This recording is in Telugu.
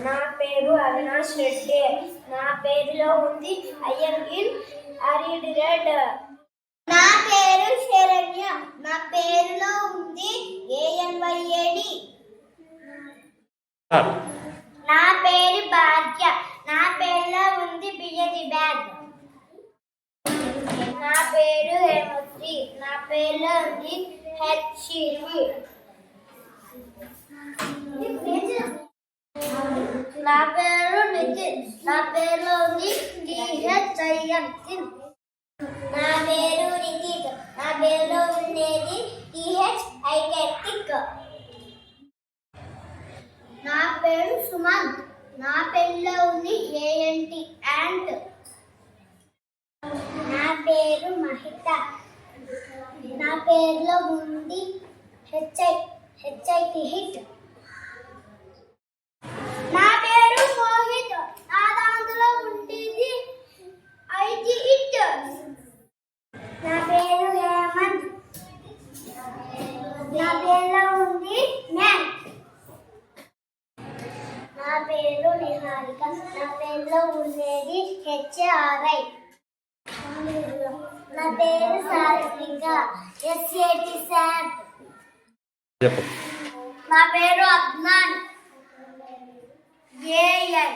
నా పేరు అవినాష్ రెడ్డి. నా పేరులో ఉంది ఐఎమ్ ఇన్ అరిడెడ్. నా పేరు శరణ్య. నా పేరులో ఉంది ఏఎన్వైఏడి. నా పేరు భాగ్య. నా పేరులో ఉంది బియ్యది బ్యాగ్. నా పేరు హేమశ్రీ. నా పేరులో ఉంది హెచ్సివి. నా పేరు నితిన్. నా పేరులో ఉంది టిహెచ్ఐఎన్. నా పేరు నితిన్. నా పేరులో ఉండేది టిహెచ్ఐకెటిక్. నా పేరు సుమంత్. నా పేరులో ఉంది ఏఎన్టి యాంట్. నా పేరు మహిత. నా పేరులో ఉంది హెచ్ఐటి హిట్. నా పేరు మోహిత్. నా దాంట్లో ఉండేది ఐటి హిట్. నా పేరు హేమంత్. నా పేరులో ఉంది మ్యాన్. నా పేరు నిహారిక. నా పేరులో ఉండేది హెచ్ఆర్ఐ. నా పేరు సాత్విక. SAT Sam. నా పేరు అద్నాన్. ఏఎన్.